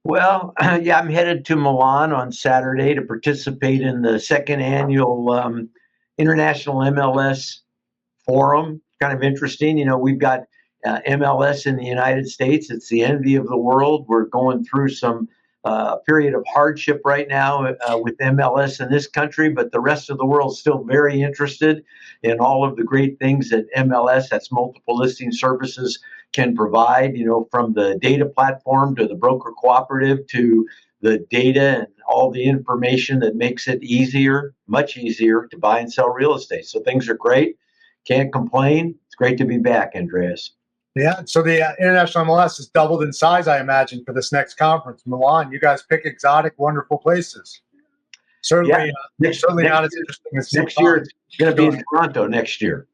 Well, yeah, I'm headed to Milan on Saturday to participate in the second annual International MLS Forum. Kind of interesting. We've got MLS in the United States. It's the envy of the world. We're going through some period of hardship right now with MLS in this country, but the rest of the world is still very interested in all of the great things that MLS, that's multiple listing services, can provide. From the data platform to the broker cooperative to the data and all the information that makes it easier, much easier to buy and sell real estate. So things are great. Can't complain. It's great to be back, Andreas. Yeah, so the International MLS has doubled in size, I imagine, for this next conference. Milan, you guys pick exotic, wonderful places. Certainly, certainly not as interesting as next year. It's going to be in Toronto next year.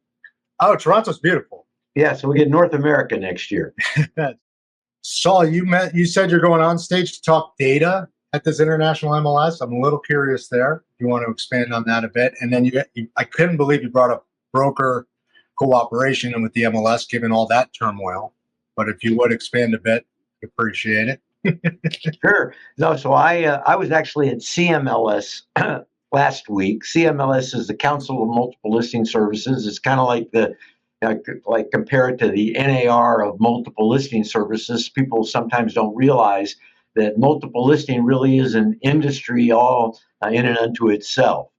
Oh, Toronto's beautiful. Yeah, so we get North America next year. Saul, you said you're going on stage to talk data at this International MLS. I'm a little curious there. You want to expand on that a bit, and then I couldn't believe you brought up broker cooperation and with the MLS, given all that turmoil. But if you would expand a bit, appreciate it. Sure. No, so I was actually at CMLS last week. CMLS is the Council of Multiple Listing Services. It's kind of like like compare it to the NAR of multiple listing services. People sometimes don't realize that multiple listing really is an industry all in and unto itself.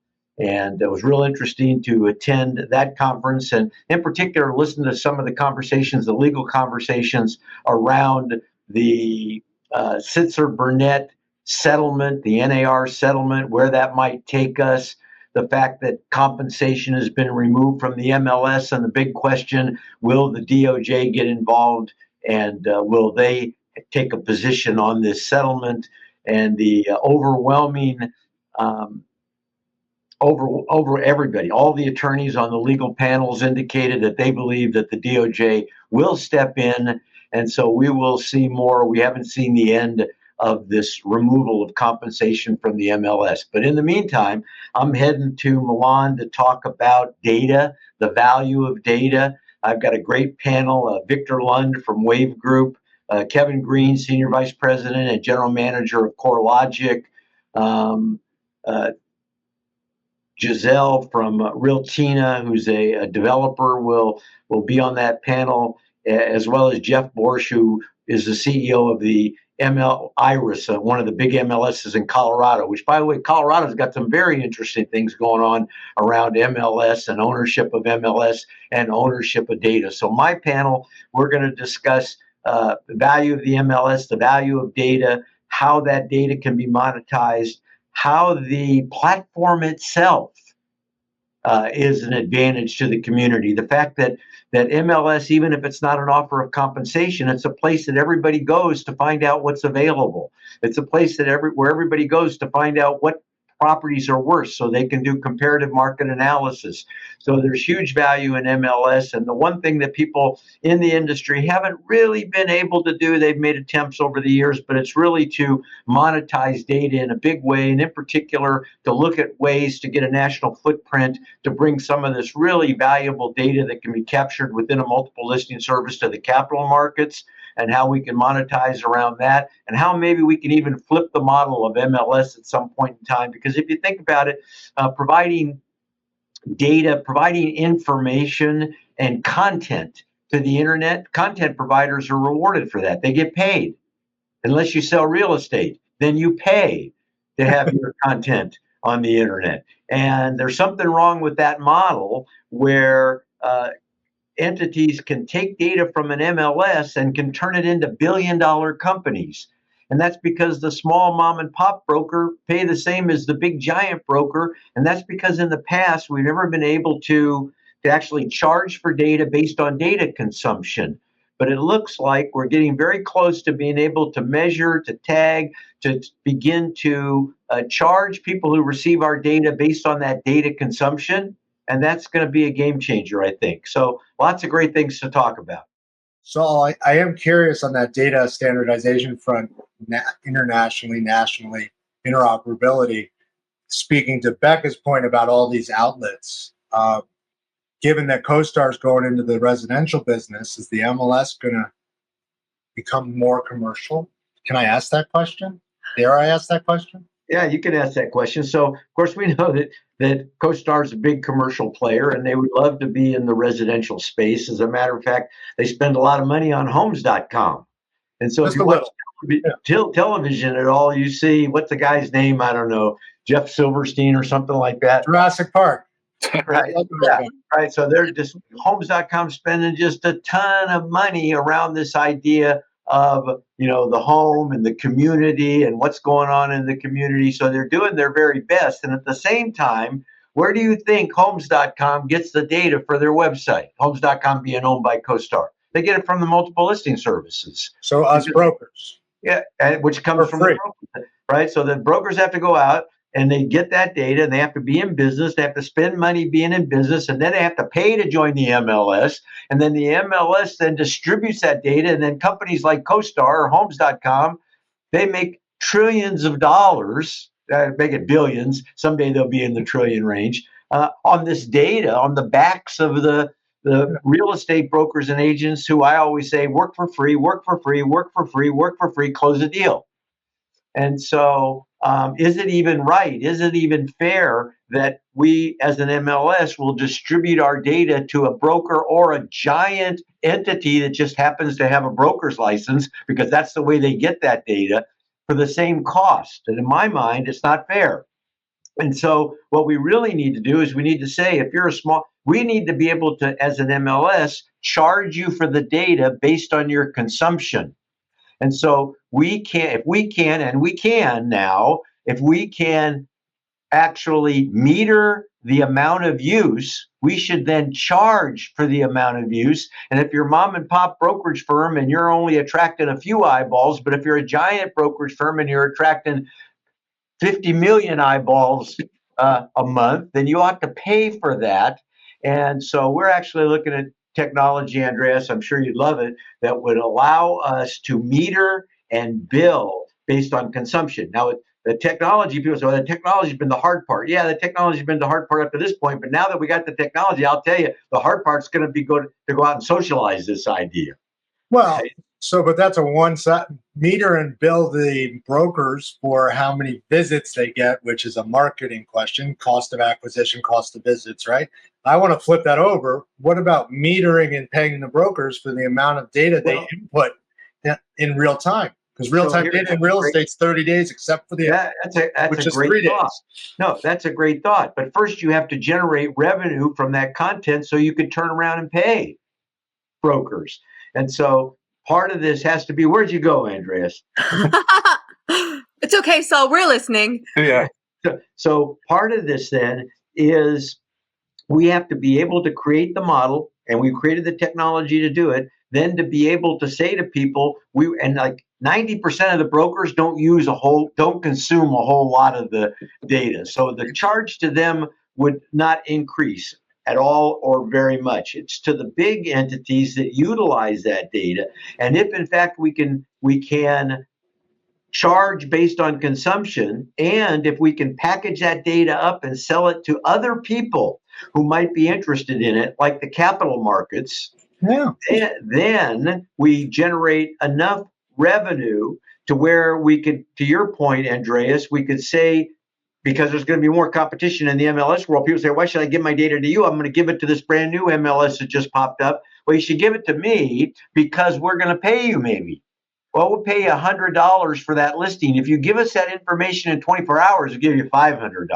And it was real interesting to attend that conference and in particular listen to some of the conversations, the legal conversations around the Sitzer-Burnett settlement, the NAR settlement, where that might take us, the fact that compensation has been removed from the MLS, and the big question, will the DOJ get involved and will they take a position on this settlement? And the overwhelming over everybody, all the attorneys on the legal panels indicated that they believe that the DOJ will step in. And so we will see more. We haven't seen the end of this removal of compensation from the MLS. But in the meantime, I'm heading to Milan to talk about data, the value of data. I've got a great panel, Victor Lund from Wave Group, Kevin Green, Senior Vice President and General Manager of CoreLogic, Giselle from Realtina, who's a developer, will be on that panel, as well as Jeff Borsch, who is the CEO of the Iris, one of the big MLSs in Colorado, which, by the way, Colorado's got some very interesting things going on around MLS and ownership of MLS and ownership of data. So my panel, we're going to discuss the value of the MLS, the value of data, how that data can be monetized, how the platform itself is an advantage to the community. The fact that MLS, even if it's not an offer of compensation, it's a place that everybody goes to find out what's available. It's a place that where everybody goes to find out what properties are worth so they can do comparative market analysis. So there's huge value in MLS. And the one thing that people in the industry haven't really been able to do, they've made attempts over the years, but it's really to monetize data in a big way. And in particular, to look at ways to get a national footprint to bring some of this really valuable data that can be captured within a multiple listing service to the capital markets, and how we can monetize around that, and how maybe we can even flip the model of MLS at some point in time. Because if you think about it, providing data, providing information and content to the internet, content providers are rewarded for that. They get paid. Unless you sell real estate, then you pay to have your content on the internet. And there's something wrong with that model where entities can take data from an MLS and can turn it into billion-dollar companies. And that's because the small mom and pop broker pay the same as the big giant broker. And that's because in the past, we've never been able to actually charge for data based on data consumption. But it looks like we're getting very close to being able to measure, to tag, to begin to charge people who receive our data based on that data consumption. And that's going to be a game changer, I think. So lots of great things to talk about. So I am curious on that data standardization front, internationally, nationally, interoperability. Speaking to Becca's point about all these outlets, given that CoStar is going into the residential business, is the MLS going to become more commercial? Can I ask that question? Dare I ask that question? Yeah, you can ask that question. So, of course, we know that CoStar is a big commercial player, and they would love to be in the residential space. As a matter of fact, they spend a lot of money on Homes.com. And so, if Just you a watch little. Yeah. television at all, you see what's the guy's name? I don't know, Jeff Silverstein or something like that. Jurassic Park. Right. Yeah. Right. So they're just Homes.com spending just a ton of money around this idea of, the home and the community and what's going on in the community. So they're doing their very best. And at the same time, where do you think Homes.com gets the data for their website? Homes.com being owned by CoStar. They get it from the multiple listing services. So us brokers. Yeah, which comes from the brokers, right? So the brokers have to go out and they get that data, and they have to be in business. They have to spend money being in business, and then they have to pay to join the MLS. And then the MLS then distributes that data, and then companies like CoStar or Homes.com, they make trillions of dollars, make it billions. Someday they'll be in the trillion range on this data, on the backs of the real estate brokers and agents who I always say work for free, work for free, work for free, work for free, close a deal. And so, is it even right? Is it even fair that we, as an MLS, will distribute our data to a broker or a giant entity that just happens to have a broker's license, because that's the way they get that data, for the same cost? And in my mind, it's not fair. And so, what we really need to do is we need to say, if you're we need to be able to, as an MLS, charge you for the data based on your consumption. And so if we can actually meter the amount of use, we should then charge for the amount of use. And if you're mom and pop brokerage firm and you're only attracting a few eyeballs, but if you're a giant brokerage firm and you're attracting 50 million eyeballs a month, then you ought to pay for that. And so we're actually looking at technology, Andreas, I'm sure you'd love it, that would allow us to meter and bill based on consumption. Now, the technology, people say, well, the technology's been the hard part. Yeah, the technology's been the hard part up to this point, but now that we got the technology, I'll tell you, the hard part's going to be to go out and socialize this idea. Well, right? But that's a one-side meter and bill the brokers for how many visits they get, which is a marketing question, cost of acquisition, cost of visits, right? I want to flip that over. What about metering and paying the brokers for the amount of data they input in real time? Because real-time data in real estate's 30 days, except for that's a great thought. No, that's a great thought. But first, you have to generate revenue from that content so you can turn around and pay brokers. And so part of this has to be, where'd you go, Andreas? It's okay, Saul, we're listening. Yeah. So part of this then is we have to be able to create the model, and we created the technology to do it, then to be able to say to people, like 90% of the brokers don't consume a whole lot of the data. So the charge to them would not increase at all or very much. It's to the big entities that utilize that data. And if in fact we can charge based on consumption, and if we can package that data up and sell it to other people who might be interested in it, like the capital markets, then we generate enough revenue to where we could, to your point, Andreas, we could say, because there's going to be more competition in the MLS world, people say, why should I give my data to you? I'm going to give it to this brand new MLS that just popped up. Well, you should give it to me because we're going to pay you maybe. Well, we'll pay you $100 for that listing. If you give us that information in 24 hours, we'll give you $500.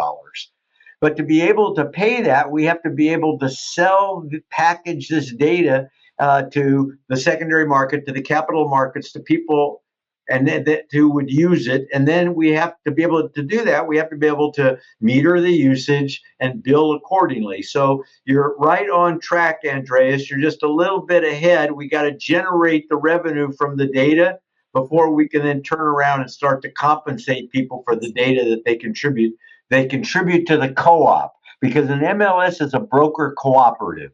But to be able to pay that, we have to be able to package this data to the secondary market, to the capital markets, to people and who would use it. And then we have to be able to do that. We have to be able to meter the usage and bill accordingly. So you're right on track, Andreas. You're just a little bit ahead. We got to generate the revenue from the data before we can then turn around and start to compensate people for the data that they contribute. They contribute to the co-op, because an MLS is a broker cooperative.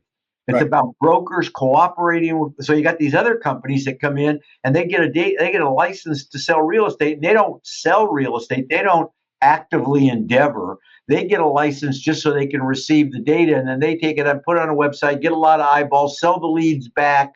It's about brokers cooperating with. So you got these other companies that come in and they get a license to sell real estate. And they don't sell real estate. They don't actively endeavor. They get a license just so they can receive the data, and then they take it and put it on a website, get a lot of eyeballs, sell the leads back,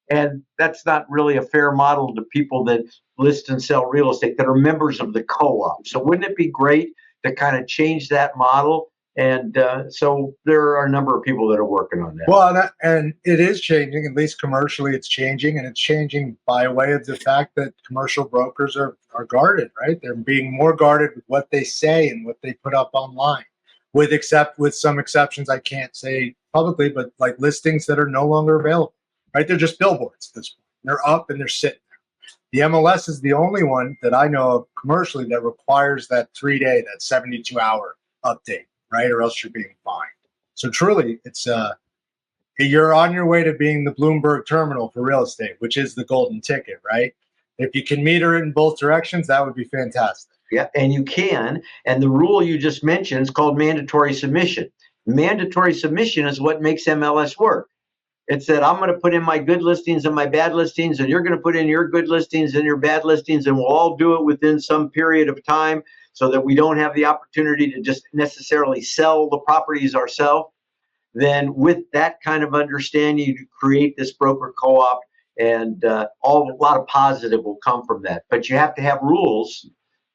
And that's not really a fair model to people that list and sell real estate that are members of the co-op. So wouldn't it be great to kind of change that model? And so there are a number of people that are working on that. Well, and it is changing, at least commercially it's changing, and it's changing by way of the fact that commercial brokers are guarded, right? They're being more guarded with what they say and what they put up online, with some exceptions I can't say publicly, but like listings that are no longer available, right? They're just billboards at this point. They're up and they're sitting there. The MLS is the only one that I know of commercially that requires that 3-day, that 72-hour update, right? Or else you're being fined. So truly, it's you're on your way to being the Bloomberg terminal for real estate, which is the golden ticket, right? If you can meter it in both directions, that would be fantastic. Yeah, and you can. And the rule you just mentioned is called mandatory submission. Mandatory submission is what makes MLS work. It said, I'm going to put in my good listings and my bad listings, and you're going to put in your good listings and your bad listings, and we'll all do it within some period of time so that we don't have the opportunity to just necessarily sell the properties ourselves. Then with that kind of understanding, you create this broker co-op, and a lot of positive will come from that. But you have to have rules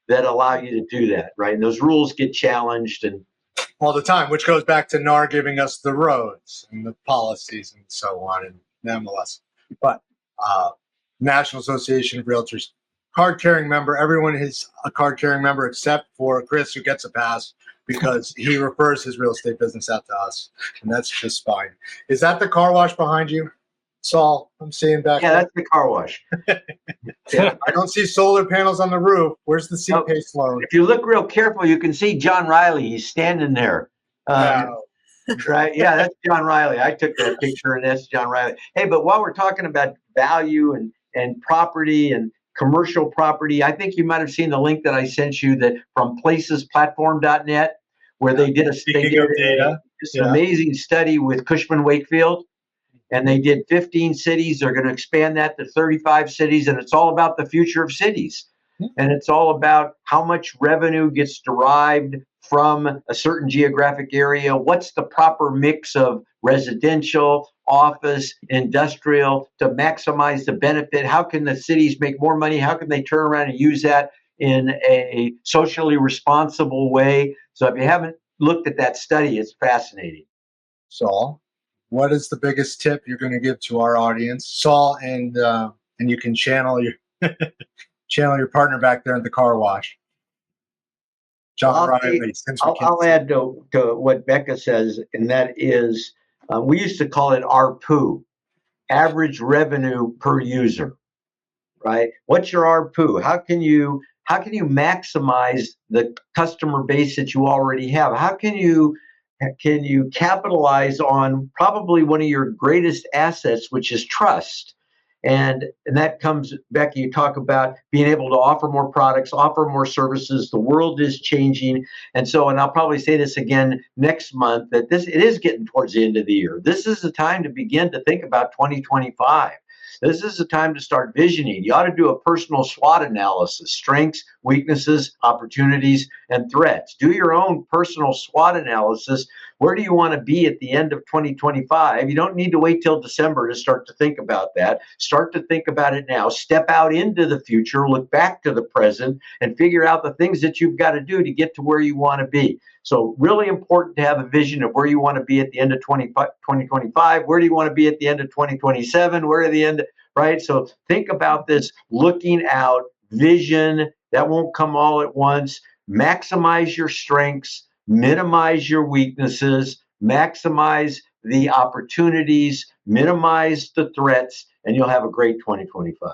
that allow you to do that, right? And those rules get challenged and all the time, which goes back to NAR giving us the roads and the policies and so on, and the MLS. But National Association of Realtors, card-carrying member. Everyone is a card-carrying member except for Chris, who gets a pass because he refers his real estate business out to us, and that's just fine. Is that the car wash behind you, Saul? I'm seeing back yeah, there. that's the car wash. Yeah, I don't see solar panels on the roof. Where's the CPACE loan? If you look real careful, you can see John Riley. He's standing there. Right? Yeah, that's John Riley. I took that picture, and that's John Riley. Hey, but while we're talking about value and property and commercial property, I think you might have seen the link that I sent you that from placesplatform.net, where they did data. An amazing study with Cushman Wakefield. And they did 15 cities. They're going to expand that to 35 cities. And it's all about the future of cities. And it's all about how much revenue gets derived from a certain geographic area. What's the proper mix of residential, office, industrial to maximize the benefit? How can the cities make more money? How can they turn around and use that in a socially responsible way? So if you haven't looked at that study, it's fascinating. Saul, what is the biggest tip you're going to give to our audience, Saul, and you can channel your channel your partner back there at the car wash, John Riley. I'll add to what Becca says, and that is we used to call it ARPU, average revenue per user, right? What's your ARPU? How can you maximize the customer base that you already have? How can you capitalize on probably one of your greatest assets, which is trust? And that comes, Becky, you talk about being able to offer more products, offer more services. The world is changing. And I'll probably say this again next month, that it is getting towards the end of the year. This is the time to begin to think about 2025. This is the time to start visioning. You ought to do a personal SWOT analysis: strengths, weaknesses, opportunities, and threats. Do your own personal SWOT analysis. Where do you want to be at the end of 2025? You don't need to wait till December to start to think about that. Start to think about it now. Step out into the future, look back to the present, and figure out the things that you've got to do to get to where you want to be. So really important to have a vision of where you want to be at the end of 2025. Where do you want to be at the end of 2027? Where are the end, right? So think about this, looking out, vision. That won't come all at once. Maximize your strengths, minimize your weaknesses, maximize the opportunities, minimize the threats, and you'll have a great 2025.